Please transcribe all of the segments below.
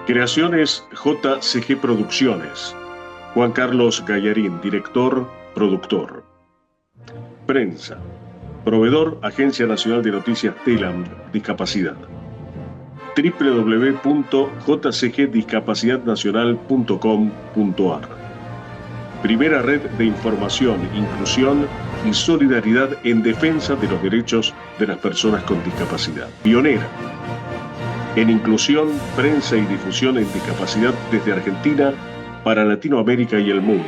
Creaciones JCG Producciones. Juan Carlos Gallarín, director, productor. Prensa. Proveedor, Agencia Nacional de Noticias TELAM, Discapacidad. www.jcgdiscapacidadnacional.com.ar. Primera red de información, inclusión y solidaridad en defensa de los derechos de las personas con discapacidad. Pionera en inclusión, prensa y difusión en discapacidad desde Argentina para Latinoamérica y el mundo.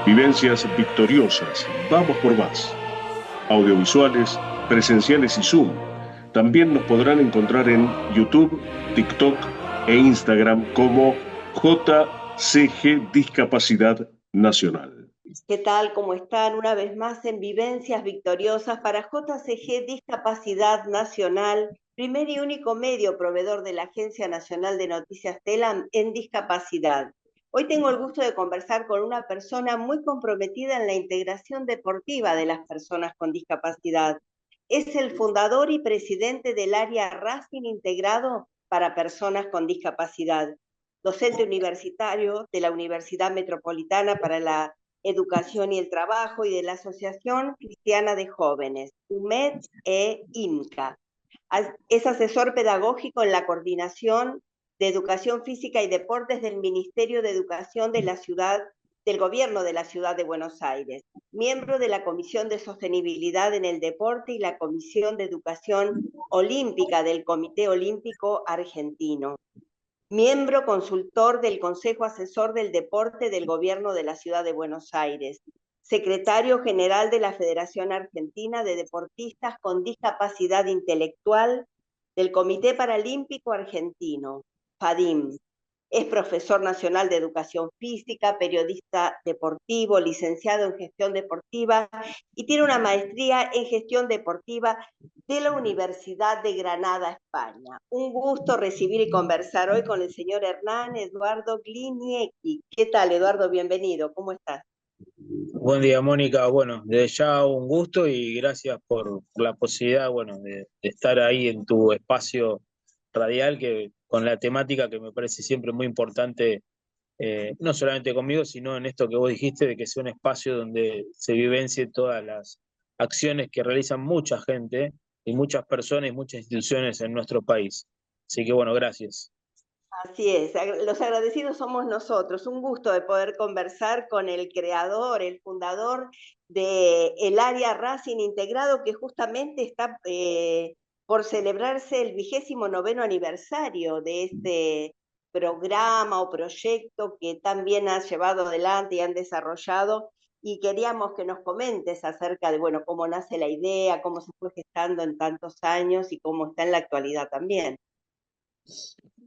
Vivencias victoriosas, vamos por más. Audiovisuales, presenciales y Zoom. También nos podrán encontrar en YouTube, TikTok e Instagram como JCG Discapacidad Nacional. ¿Qué tal? ¿Cómo están? Una vez más en Vivencias Victoriosas para JCG Discapacidad Nacional, primer y único medio proveedor de la Agencia Nacional de Noticias TELAM en discapacidad. Hoy tengo el gusto de conversar con una persona muy comprometida en la integración deportiva de las personas con discapacidad. Es el fundador y presidente del área Racing Integrado para Personas con Discapacidad, docente universitario de la Universidad Metropolitana para la Educación y el Trabajo y de la Asociación Cristiana de Jóvenes, UMED e INCA. Es asesor pedagógico en la coordinación de Educación Física y Deportes del Ministerio de Educación de la Ciudad, del Gobierno de la Ciudad de Buenos Aires, miembro de la Comisión de Sostenibilidad en el Deporte y la Comisión de Educación Olímpica del Comité Olímpico Argentino. Miembro consultor del Consejo Asesor del Deporte del Gobierno de la Ciudad de Buenos Aires, secretario general de la Federación Argentina de Deportistas con Discapacidad Intelectual del Comité Paralímpico Argentino, FADIM. Es profesor nacional de Educación Física, periodista deportivo, licenciado en Gestión Deportiva y tiene una maestría en Gestión Deportiva de la Universidad de Granada, España. Un gusto recibir y conversar hoy con el señor Hernán Eduardo Gliniecki. ¿Qué tal, Eduardo? Bienvenido. ¿Cómo estás? Buen día, Mónica. Bueno, desde ya un gusto y gracias por la posibilidad, bueno, de estar ahí en tu espacio radial que con la temática que me parece siempre muy importante, no solamente conmigo, sino en esto que vos dijiste, de que sea un espacio donde se vivencie todas las acciones que realizan mucha gente y muchas personas y muchas instituciones en nuestro país. Así que bueno, gracias. Así es, los agradecidos somos nosotros. Un gusto de poder conversar con el creador, el fundador del área Racing Integrado, que justamente está por celebrarse el 29º aniversario de este programa o proyecto que también has llevado adelante y han desarrollado. Y queríamos que nos comentes acerca de, bueno, cómo nace la idea, cómo se fue gestando en tantos años y cómo está en la actualidad también.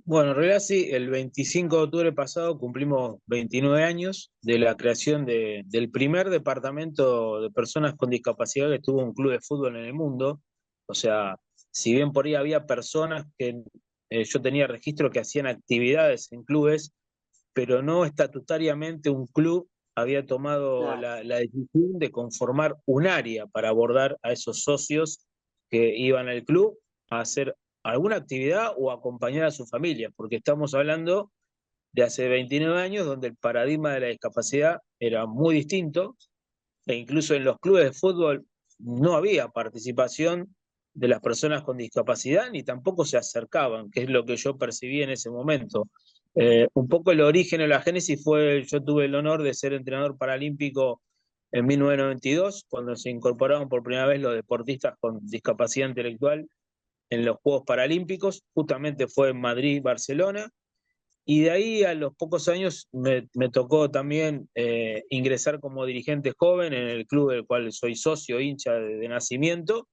Bueno, en realidad sí, el 25 de octubre pasado cumplimos 29 años de la creación del primer departamento de personas con discapacidad que tuvo un club de fútbol en el mundo. O sea, si bien por ahí había personas que yo tenía registro que hacían actividades en clubes, pero no estatutariamente un club había tomado Claro. la decisión de conformar un área para abordar a esos socios que iban al club a hacer alguna actividad o acompañar a su familia, porque estamos hablando de hace 29 años donde el paradigma de la discapacidad era muy distinto e incluso en los clubes de fútbol no había participación de las personas con discapacidad ni tampoco se acercaban, que es lo que yo percibí en ese momento. Un poco el origen o la génesis fue, yo tuve el honor de ser entrenador paralímpico en 1992, cuando se incorporaron por primera vez los deportistas con discapacidad intelectual en los Juegos Paralímpicos, justamente fue en Madrid, Barcelona, y de ahí a los pocos años me tocó también ingresar como dirigente joven en el club del cual soy socio, hincha de nacimiento,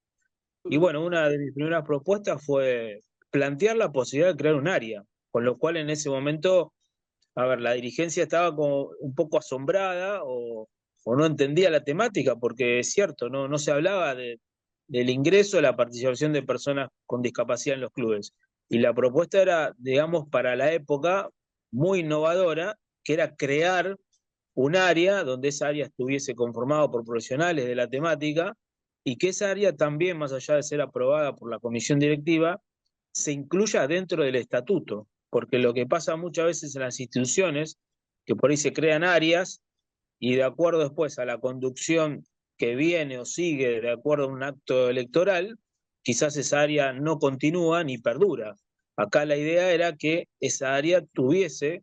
y bueno, una de mis primeras propuestas fue plantear la posibilidad de crear un área, con lo cual en ese momento, a ver, la dirigencia estaba como un poco asombrada o no entendía la temática, porque es cierto, no se hablaba del ingreso, de la participación de personas con discapacidad en los clubes. Y la propuesta era, digamos, para la época muy innovadora, que era crear un área donde esa área estuviese conformada por profesionales de la temática y que esa área también, más allá de ser aprobada por la comisión directiva, se incluya dentro del estatuto. porque lo que pasa muchas veces en las instituciones, que por ahí se crean áreas y de acuerdo después a la conducción que viene o sigue de acuerdo a un acto electoral, quizás esa área no continúa ni perdura. Acá la idea era que esa área tuviese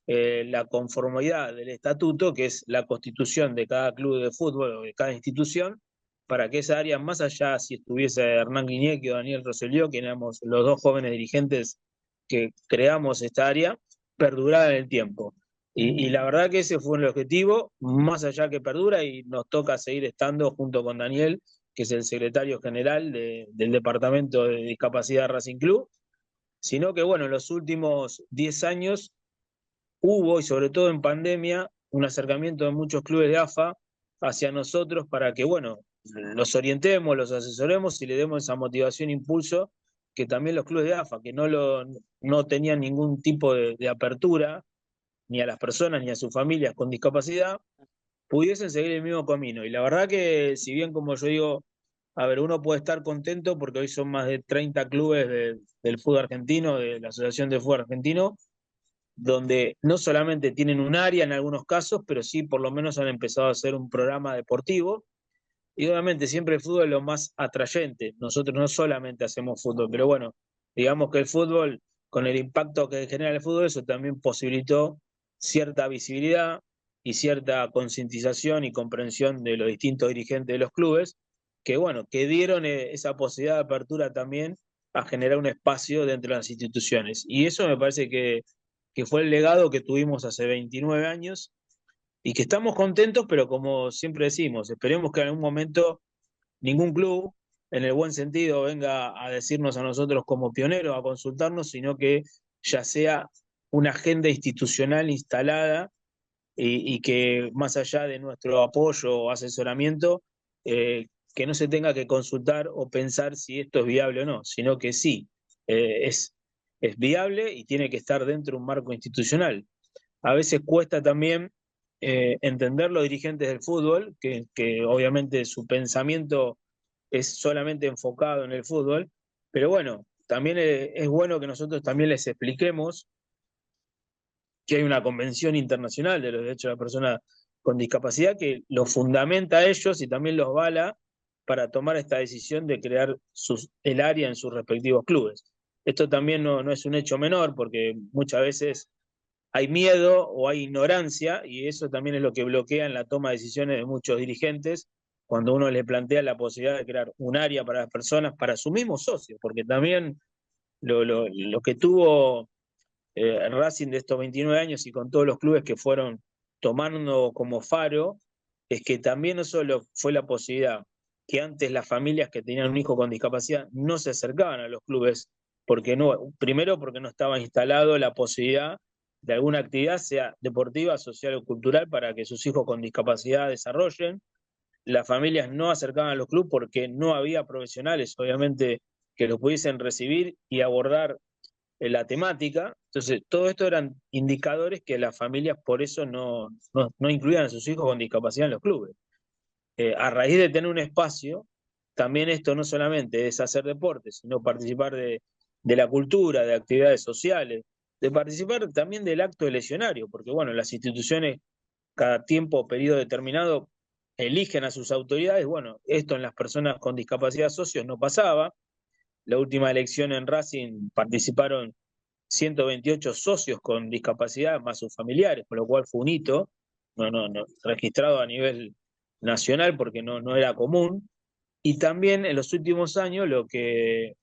la conformidad del estatuto, que es la constitución de cada club de fútbol o de cada institución, para que esa área, más allá si estuviese Hernán Guiñeque o Daniel Rosselló, que éramos los dos jóvenes dirigentes que creamos esta área, perdurara en el tiempo. Y la verdad que ese fue el objetivo, más allá que perdura, y nos toca seguir estando junto con Daniel, que es el secretario general del Departamento de Discapacidad Racing Club, sino que bueno, en los últimos 10 años hubo, y sobre todo en pandemia, un acercamiento de muchos clubes de AFA hacia nosotros para que, bueno, los orientemos, los asesoremos y le demos esa motivación e impulso que también los clubes de AFA, que no tenían ningún tipo de apertura, ni a las personas ni a sus familias con discapacidad, pudiesen seguir el mismo camino. Y la verdad que, si bien, como yo digo, a ver, uno puede estar contento porque hoy son más de 30 clubes del fútbol argentino, de la Asociación de Fútbol Argentino, donde no solamente tienen un área en algunos casos, pero sí por lo menos han empezado a hacer un programa deportivo. Y obviamente siempre el fútbol es lo más atrayente. Nosotros no solamente hacemos fútbol, pero bueno, digamos que el fútbol, con el impacto que genera el fútbol, eso también posibilitó cierta visibilidad y cierta concientización y comprensión de los distintos dirigentes de los clubes, que bueno, que dieron esa posibilidad de apertura también a generar un espacio dentro de las instituciones. Y eso me parece que fue el legado que tuvimos hace 29 años y que estamos contentos, pero como siempre decimos, esperemos que en algún momento ningún club, en el buen sentido, venga a decirnos a nosotros como pioneros, a consultarnos, sino que ya sea una agenda institucional instalada y que más allá de nuestro apoyo o asesoramiento, que no se tenga que consultar o pensar si esto es viable o no, sino que sí, es viable y tiene que estar dentro de un marco institucional. A veces cuesta también entender los dirigentes del fútbol, que obviamente su pensamiento es solamente enfocado en el fútbol, pero bueno, también es bueno que nosotros también les expliquemos que hay una convención internacional de los derechos de la persona con discapacidad que los fundamenta a ellos y también los vala para tomar esta decisión de crear el área en sus respectivos clubes. Esto también no es un hecho menor porque muchas veces hay miedo o hay ignorancia y eso también es lo que bloquea en la toma de decisiones de muchos dirigentes cuando uno le plantea la posibilidad de crear un área para las personas, para sus mismos socios, porque también lo que tuvo Racing de estos 29 años y con todos los clubes que fueron tomando como faro, es que también no solo fue la posibilidad que antes las familias que tenían un hijo con discapacidad no se acercaban a los clubes, primero porque no estaba instalado la posibilidad de alguna actividad, sea deportiva, social o cultural, para que sus hijos con discapacidad desarrollen. Las familias no acercaban a los clubes porque no había profesionales, obviamente, que los pudiesen recibir y abordar la temática. Entonces, todo esto eran indicadores que las familias por eso no incluían a sus hijos con discapacidad en los clubes. A raíz de tener un espacio, también esto no solamente es hacer deporte, sino participar de la cultura, de actividades sociales, de participar también del acto eleccionario, porque bueno, las instituciones cada tiempo o periodo determinado eligen a sus autoridades. Bueno, esto en las personas con discapacidad socios no pasaba. La última elección en Racing participaron 128 socios con discapacidad más sus familiares, por lo cual fue un hito, registrado a nivel nacional porque no era común. Y también en los últimos años lo que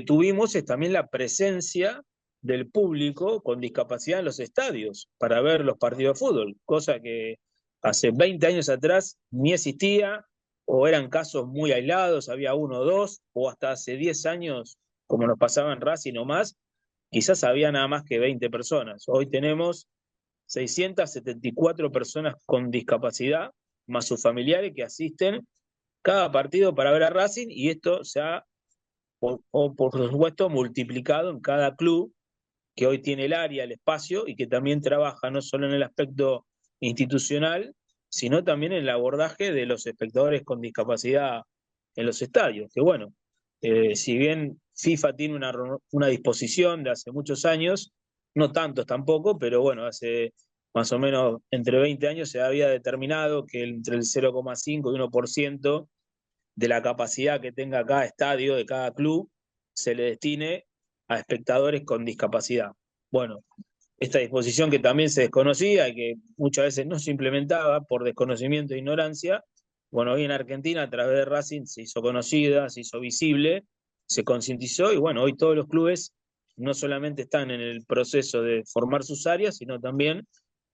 tuvimos es también la presencia del público con discapacidad en los estadios para ver los partidos de fútbol, cosa que hace 20 años atrás ni existía o eran casos muy aislados, había uno o dos, o hasta hace 10 años, como nos pasaba en Racing o más, quizás había nada más que 20 personas. Hoy tenemos 674 personas con discapacidad, más sus familiares que asisten cada partido para ver a Racing, y esto se ha, por supuesto, multiplicado en cada club que hoy tiene el área, el espacio, y que también trabaja no solo en el aspecto institucional, sino también en el abordaje de los espectadores con discapacidad en los estadios. Que bueno, si bien FIFA tiene una disposición de hace muchos años, no tantos tampoco, pero bueno, hace más o menos entre 20 años se había determinado que entre el 0,5 y 1% de la capacidad que tenga cada estadio de cada club se le destine a espectadores con discapacidad. Bueno, esta disposición que también se desconocía y que muchas veces no se implementaba por desconocimiento e ignorancia, bueno, hoy en Argentina a través de Racing se hizo conocida, se hizo visible, se concientizó y bueno, hoy todos los clubes no solamente están en el proceso de formar sus áreas, sino también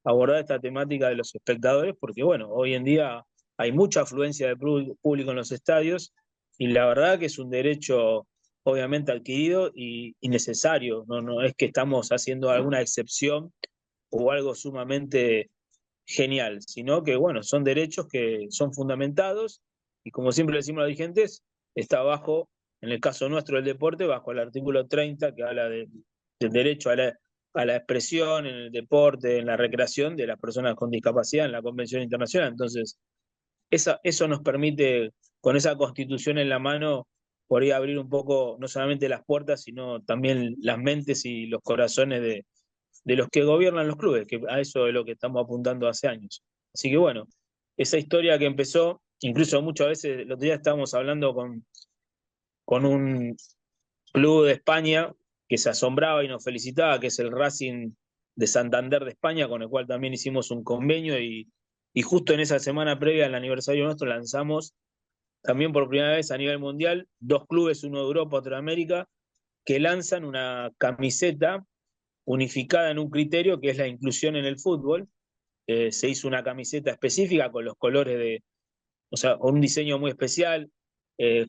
abordar esta temática de los espectadores, porque bueno, hoy en día hay mucha afluencia de público en los estadios y la verdad que es un derecho obviamente adquirido y necesario, no es que estamos haciendo alguna excepción o algo sumamente genial, sino que bueno, son derechos que son fundamentados y como siempre le decimos a los dirigentes, está bajo, en el caso nuestro del deporte, bajo el artículo 30 que habla del derecho a la expresión en el deporte, en la recreación de las personas con discapacidad en la Convención Internacional. Entonces, eso nos permite, con esa constitución en la mano, por ahí abrir un poco, no solamente las puertas, sino también las mentes y los corazones de los que gobiernan los clubes, que a eso es lo que estamos apuntando hace años. Así que bueno, esa historia que empezó, incluso muchas veces, el otro día estábamos hablando con un club de España que se asombraba y nos felicitaba, que es el Racing de Santander de España, con el cual también hicimos un convenio y justo en esa semana previa al aniversario nuestro lanzamos también por primera vez a nivel mundial 2 clubes, uno de Europa, otro de América, que lanzan una camiseta unificada en un criterio que es la inclusión en el fútbol. Se hizo una camiseta específica con los colores o sea, con un diseño muy especial, eh,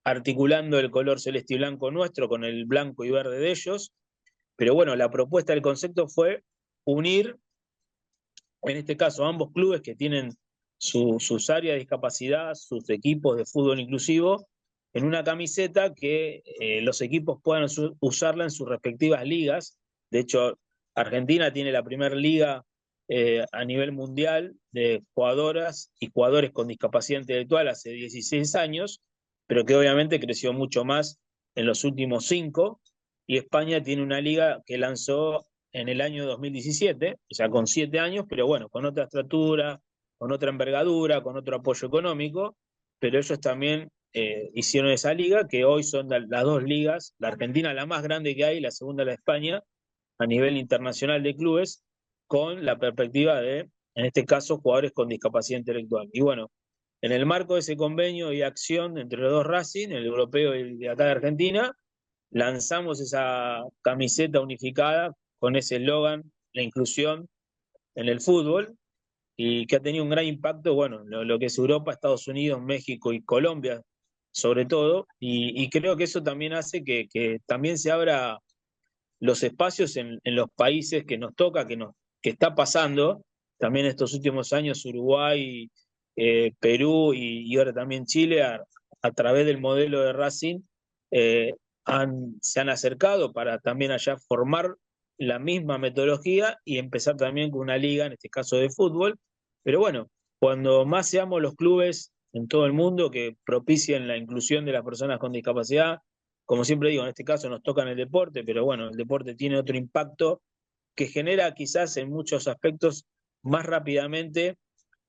articulando el color celeste y blanco nuestro con el blanco y verde de ellos. Pero bueno, la propuesta del concepto fue unir, en este caso, ambos clubes que tienen sus áreas de discapacidad, sus equipos de fútbol inclusivo, en una camiseta que los equipos puedan usarla en sus respectivas ligas. De hecho, Argentina tiene la primera liga a nivel mundial de jugadoras y jugadores con discapacidad intelectual hace 16 años, pero que obviamente creció mucho más en los últimos 5, y España tiene una liga que lanzó en el año 2017, o sea, con 7 años, pero bueno, con otra estatura, con otra envergadura, con otro apoyo económico, pero ellos también hicieron esa liga, que hoy son las 2 ligas, la Argentina la más grande que hay, la segunda la de España, a nivel internacional de clubes, con la perspectiva de, en este caso, jugadores con discapacidad intelectual. Y bueno, en el marco de ese convenio y acción entre los 2 Racing, el europeo y el de acá de Argentina, lanzamos esa camiseta unificada con ese eslogan, la inclusión en el fútbol, y que ha tenido un gran impacto, bueno, lo que es Europa, Estados Unidos, México y Colombia, sobre todo, y creo que eso también hace que también se abra los espacios en los países que nos toca, que está pasando, también estos últimos años Uruguay, Perú y ahora también Chile, a través del modelo de Racing, eh, se han acercado para también allá formar la misma metodología y empezar también con una liga, en este caso de fútbol. Pero bueno, cuando más seamos los clubes en todo el mundo que propicien la inclusión de las personas con discapacidad, como siempre digo, en este caso nos toca en el deporte, pero bueno, el deporte tiene otro impacto que genera quizás en muchos aspectos más rápidamente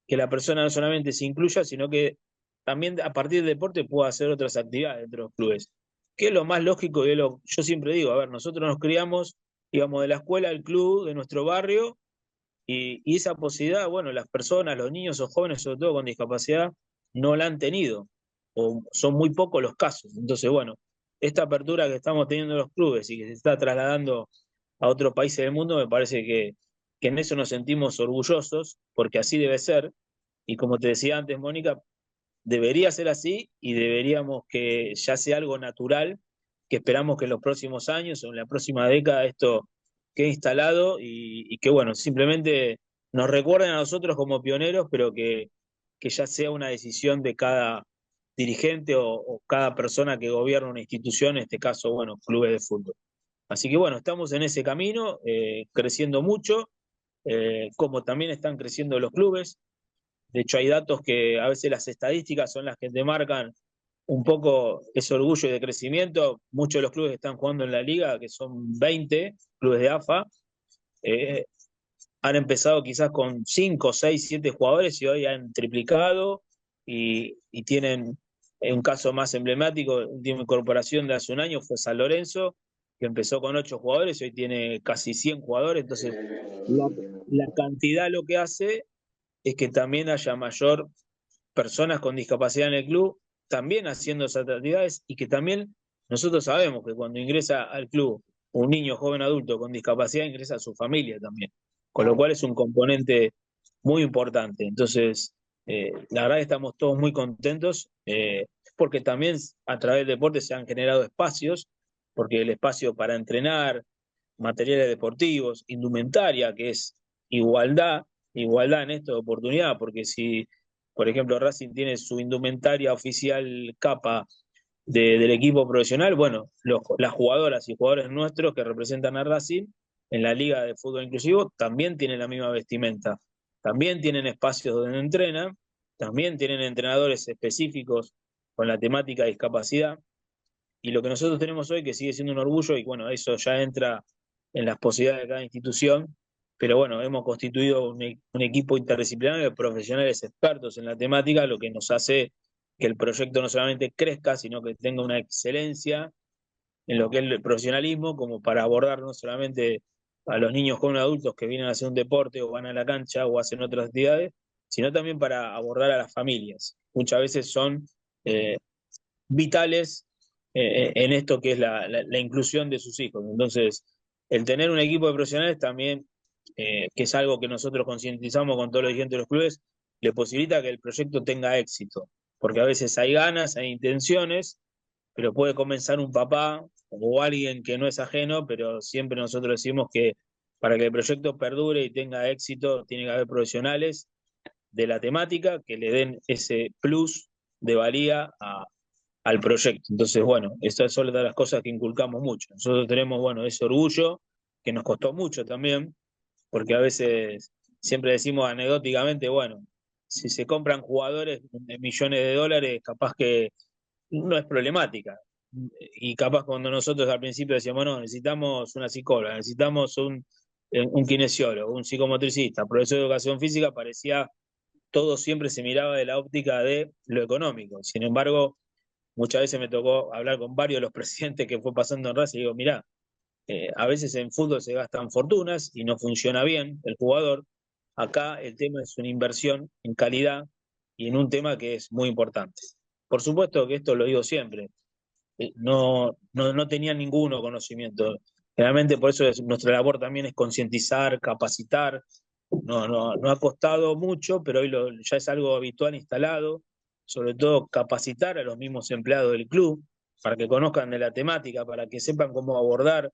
que la persona no solamente se incluya, sino que también a partir del deporte pueda hacer otras actividades dentro de los clubes. Que es lo más lógico y yo siempre digo, a ver, nosotros nos criamos, íbamos de la escuela al club de nuestro barrio y esa posibilidad, bueno, las personas, los niños o jóvenes, sobre todo con discapacidad, no la han tenido, o son muy pocos los casos. Entonces, bueno, esta apertura que estamos teniendo en los clubes y que se está trasladando a otros países del mundo, me parece que en eso nos sentimos orgullosos, porque así debe ser. Y como te decía antes, Mónica, debería ser así y deberíamos que ya sea algo natural, que esperamos que en los próximos años o en la próxima década esto quede instalado y que, bueno, simplemente nos recuerden a nosotros como pioneros, pero que ya sea una decisión de cada dirigente o cada persona que gobierna una institución, en este caso, bueno, clubes de fútbol. Así que bueno, estamos en ese camino, creciendo mucho, como también están creciendo los clubes. De hecho, hay datos que a veces las estadísticas son las que te marcan un poco ese orgullo de crecimiento. Muchos de los clubes que están jugando en la liga, que son 20 clubes de AFA, eh, han empezado quizás con 5, 6, 7 jugadores y hoy han triplicado y tienen un caso más emblemático, la última incorporación de hace un año fue San Lorenzo, que empezó con 8 jugadores y hoy tiene casi 100 jugadores. Entonces, la, la cantidad lo que hace es que también haya mayor personas con discapacidad en el club, también haciendo esas actividades y que también nosotros sabemos que cuando ingresa al club un niño, joven, adulto con discapacidad, ingresa a su familia también, con lo cual es un componente muy importante. Entonces, la verdad que estamos todos muy contentos porque también a través del deporte se han generado espacios, porque el espacio para entrenar, materiales deportivos, indumentaria, que es igualdad, igualdad en esta oportunidad, porque si, por ejemplo, Racing tiene su indumentaria oficial capa del equipo profesional, bueno, las jugadoras y jugadores nuestros que representan a Racing en la Liga de Fútbol Inclusivo también tienen la misma vestimenta, también tienen espacios donde entrenan, también tienen entrenadores específicos con la temática de discapacidad. Y lo que nosotros tenemos hoy, que sigue siendo un orgullo, y bueno, eso ya entra en las posibilidades de cada institución, pero bueno, hemos constituido un equipo interdisciplinario de profesionales expertos en la temática, lo que nos hace que el proyecto no solamente crezca, sino que tenga una excelencia en lo que es el profesionalismo, como para abordar no solamente a los niños jóvenes adultos que vienen a hacer un deporte o van a la cancha o hacen otras actividades, sino también para abordar a las familias. Muchas veces son eh, vitales en esto que es la inclusión de sus hijos. Entonces, el tener un equipo de profesionales también, que es algo que nosotros concientizamos con todos los dirigentes de los clubes, le posibilita que el proyecto tenga éxito, porque a veces hay ganas, hay intenciones, pero puede comenzar un papá o alguien que no es ajeno, pero siempre nosotros decimos que para que el proyecto perdure y tenga éxito, tiene que haber profesionales de la temática que le den ese plus de valía al proyecto. Entonces, bueno, estas son de las cosas que inculcamos mucho. Nosotros tenemos, bueno, ese orgullo que nos costó mucho también, porque a veces siempre decimos anecdóticamente, bueno, si se compran jugadores de millones de dólares, capaz que no es problemática. Y capaz cuando nosotros al principio decíamos, no, necesitamos una psicóloga, necesitamos un kinesiólogo, un psicomotricista, profesor de educación física, parecía todo siempre se miraba de la óptica de lo económico. Sin embargo, muchas veces me tocó hablar con varios de los presidentes que fue pasando en Racing y digo, mirá, a veces en fútbol se gastan fortunas y no funciona bien el jugador. Acá el tema es una inversión en calidad y en un tema que es muy importante. Por supuesto que esto lo digo siempre, no tenía ninguno conocimiento. Realmente por eso nuestra labor también es concientizar, capacitar. No ha costado mucho, pero hoy ya es algo habitual instalado, sobre todo capacitar a los mismos empleados del club para que conozcan de la temática, para que sepan cómo abordar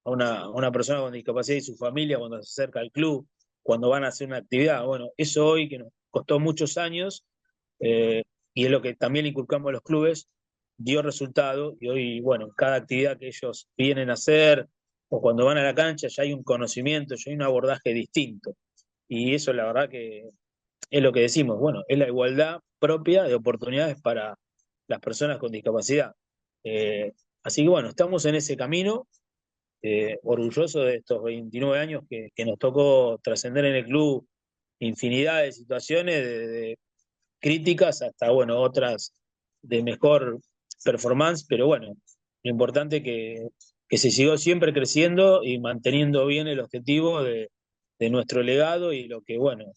a una persona con discapacidad y su familia cuando se acerca al club, cuando van a hacer una actividad. Bueno, eso hoy que nos costó muchos años eh, y es lo que también inculcamos a los clubes, dio resultado y hoy, bueno, cada actividad que ellos vienen a hacer o cuando van a la cancha ya hay un conocimiento, ya hay un abordaje distinto. Y eso la verdad que es lo que decimos, bueno, es la igualdad propia de oportunidades para las personas con discapacidad. Así que bueno, estamos en ese camino, orgulloso de estos 29 años que nos tocó trascender en el club infinidad de situaciones, de críticas hasta, bueno, otras de mejor performance, pero bueno, lo importante que se siguió siempre creciendo y manteniendo bien el objetivo de nuestro legado y lo que, bueno,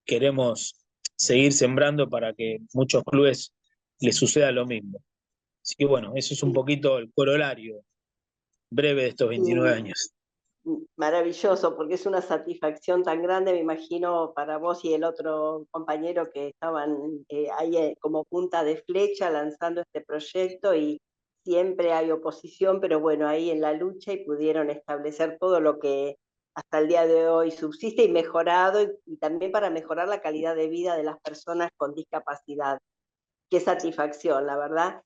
queremos seguir sembrando para que muchos clubes les suceda lo mismo. Así que bueno, eso es un poquito el corolario breve de estos 29 Y años. maravilloso, porque es una satisfacción tan grande, me imagino, para vos y el otro compañero que estaban ahí como punta de flecha lanzando este proyecto y siempre hay oposición, pero bueno, ahí en la lucha y pudieron establecer todo lo que hasta el día de hoy subsiste y mejorado y también para mejorar la calidad de vida de las personas con discapacidad. Qué satisfacción, la verdad.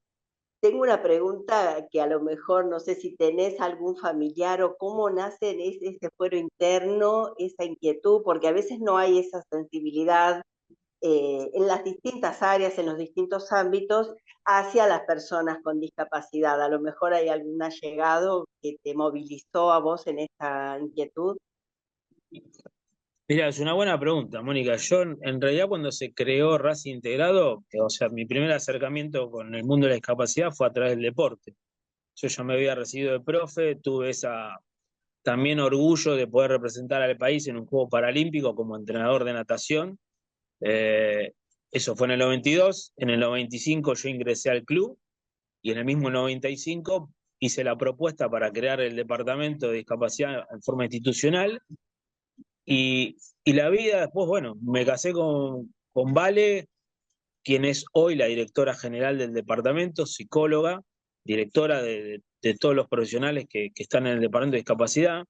Tengo una pregunta que a lo mejor no sé si tenés algún familiar o cómo nace ese fuero interno, esa inquietud, porque a veces no hay esa sensibilidad en las distintas áreas, en los distintos ámbitos, hacia las personas con discapacidad. A lo mejor hay algún allegado que te movilizó a vos en esta inquietud. Mira, es una buena pregunta, Mónica. Yo, en realidad, cuando se creó Racing Integrado, o sea, mi primer acercamiento con el mundo de la discapacidad fue a través del deporte. Yo ya me había recibido de profe, tuve esa también orgullo de poder representar al país en un juego paralímpico como entrenador de natación. Eh, Eso fue en el 92. En el 95 yo ingresé al club y en el mismo 95 hice la propuesta para crear el departamento de discapacidad en forma institucional. Y la vida después, bueno, me casé con Vale, quien es hoy la directora general del departamento, psicóloga, directora de todos los profesionales que están en el departamento de discapacidad.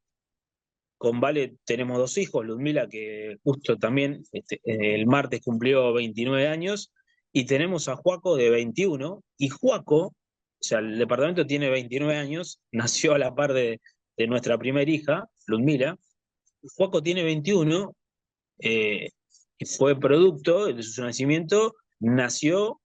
Con Vale tenemos 2 hijos, Ludmila, que justo también el martes cumplió 29 años, y tenemos a Joaco de 21, y Joaco, o sea, el departamento tiene 29 años, nació a la par de nuestra primera hija, Ludmila. Joaco tiene 21, y fue producto de su nacimiento, nació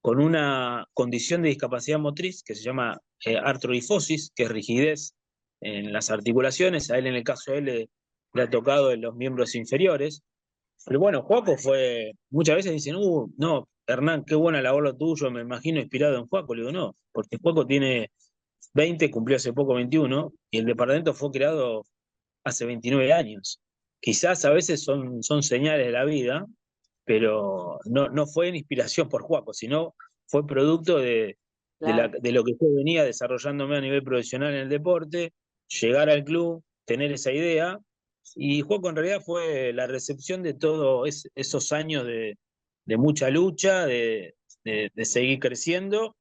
con una condición de discapacidad motriz que se llama artrodifosis, que es rigidez en las articulaciones. A él, en el caso de él, le ha tocado en los miembros inferiores. Pero bueno, Joaco fue, muchas veces dicen, no, Hernán, qué buena labor lo tuyo, me imagino inspirado en Joaco. Le digo, no, porque Joaco tiene 20, cumplió hace poco 21, y el departamento fue creado hace 29 años. Quizás a veces son señales de la vida, pero no fue en inspiración por Joaco, sino fue producto Claro. de lo que yo venía desarrollándome a nivel profesional en el deporte, llegar al club, tener esa idea, y Joaco en realidad fue la recepción de todos esos años de mucha lucha, de seguir creciendo,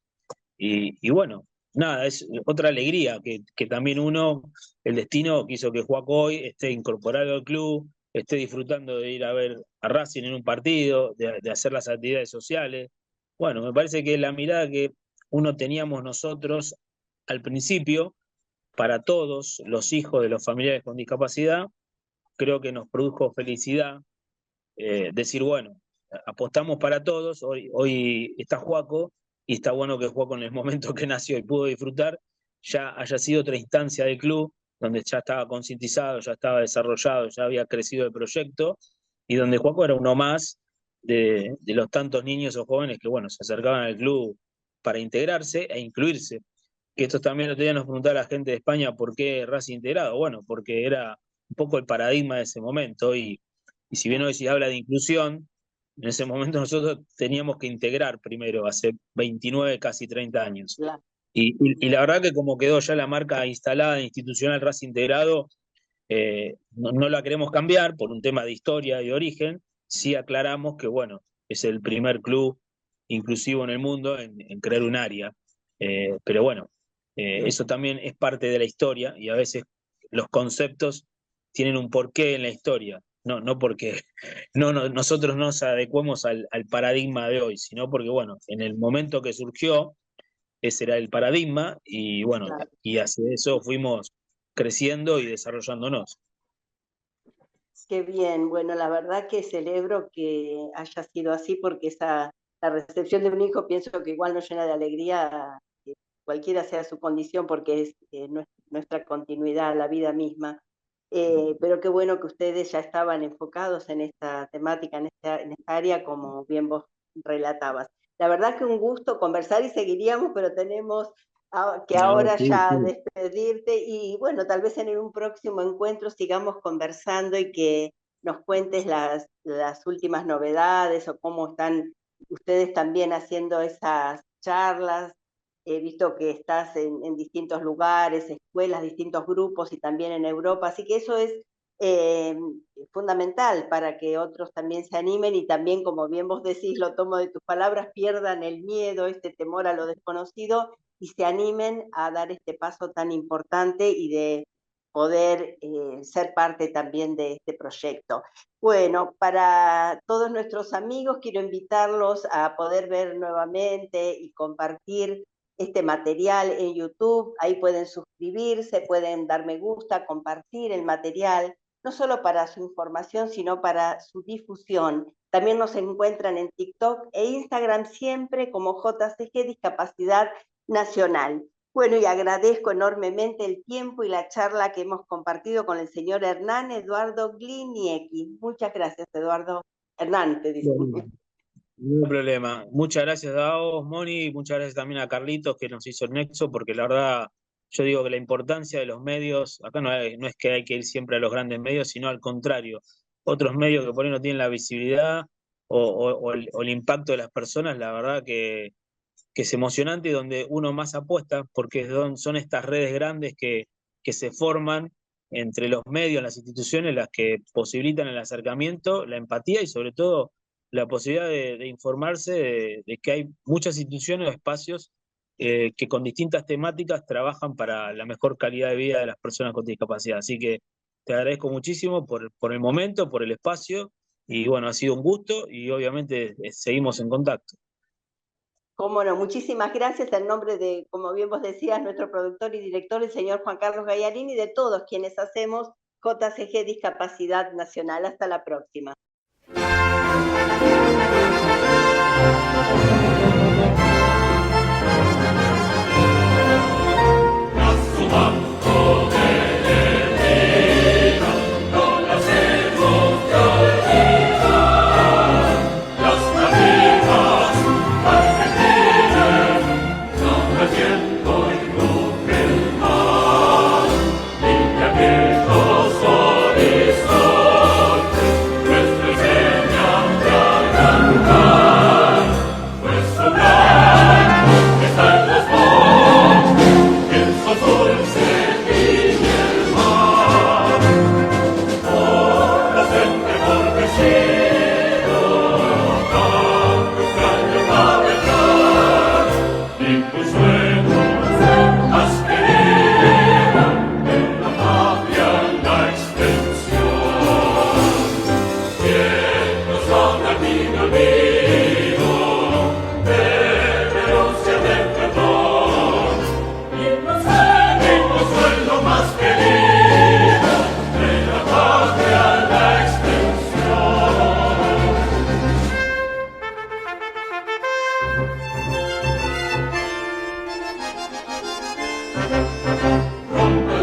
y bueno, nada, es otra alegría que también el destino quiso que Joaco hoy esté incorporado al club, esté disfrutando de ir a ver a Racing en un partido, de hacer las actividades sociales. Bueno, me parece que la mirada que uno teníamos nosotros al principio, para todos los hijos de los familiares con discapacidad, creo que nos produjo felicidad. Decir, bueno, apostamos para todos, hoy está Joaco, y está bueno que Joaco en el momento que nació y pudo disfrutar, ya haya sido otra instancia del club, donde ya estaba concientizado, ya estaba desarrollado, ya había crecido el proyecto, y donde Joaco era uno más de los tantos niños o jóvenes que, bueno, se acercaban al club para integrarse e incluirse. Que esto también el otro día nos preguntaba la gente de España por qué Racing integrado. Bueno, porque era un poco el paradigma de ese momento, y si bien hoy se habla de inclusión, en ese momento nosotros teníamos que integrar primero, hace 29, casi 30 años. Claro. Y la verdad que como quedó ya la marca instalada, institucional, Racing Integrado, no la queremos cambiar por un tema de historia y de origen. Sí aclaramos que, bueno, es el primer club inclusivo en el mundo en crear un área. Pero bueno, eso también es parte de la historia, y a veces los conceptos tienen un porqué en la historia. No porque nosotros nos adecuemos al paradigma de hoy, sino porque, bueno, en el momento que surgió, ese era el paradigma, y bueno, Claro. y hacia eso fuimos creciendo y desarrollándonos. Qué bien, bueno, la verdad que celebro que haya sido así porque la recepción de un hijo pienso que igual nos llena de alegría, cualquiera sea su condición, porque es nuestra continuidad, la vida misma. Pero qué bueno que ustedes ya estaban enfocados en esta temática, en esta área, como bien vos relatabas. La verdad que un gusto conversar y seguiríamos, pero tenemos que No, ahora sí, ya sí. despedirte y bueno, tal vez en un próximo encuentro sigamos conversando y que nos cuentes las últimas novedades o cómo están ustedes también haciendo esas charlas. He visto que estás en distintos lugares, escuelas, distintos grupos y también en Europa, así que eso es eh, fundamental para que otros también se animen y también, como bien vos decís, lo tomo de tus palabras, pierdan el miedo, este temor a lo desconocido y se animen a dar este paso tan importante y de poder ser parte también de este proyecto. Bueno, para todos nuestros amigos quiero invitarlos a poder ver nuevamente y compartir este material en YouTube. Ahí pueden suscribirse, pueden dar me gusta, compartir el material. no solo para su información, sino para su difusión. También nos encuentran en TikTok e Instagram siempre como JCG Discapacidad Nacional. Bueno, y agradezco enormemente el tiempo y la charla que hemos compartido con el señor Hernán Eduardo Gliniecki. Muchas gracias, Eduardo. Hernán, te digo. No hay problema. Muchas gracias a vos, Moni, y muchas gracias también a Carlitos que nos hizo el nexo, porque la verdad, yo digo que la importancia de los medios, acá no es que hay que ir siempre a los grandes medios, sino al contrario. Otros medios que por ahí no tienen la visibilidad o el impacto de las personas, la verdad que es emocionante y donde uno más apuesta, porque son estas redes grandes que se forman entre los medios, las instituciones, las que posibilitan el acercamiento, la empatía y sobre todo la posibilidad de informarse de que hay muchas instituciones o espacios que con distintas temáticas trabajan para la mejor calidad de vida de las personas con discapacidad. Así que te agradezco muchísimo por el momento, por el espacio, y bueno, ha sido un gusto y obviamente seguimos en contacto. Cómo no, muchísimas gracias en nombre de, como bien vos decías, nuestro productor y director, el señor Juan Carlos Gallarini, y de todos quienes hacemos JCG Discapacidad Nacional. Hasta la próxima.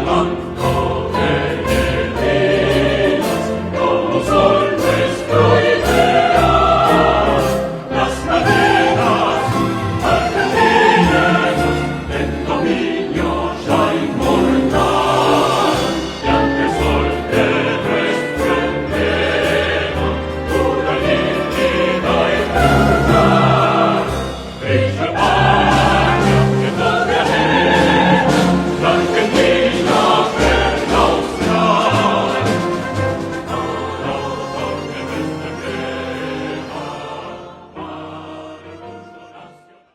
Rompe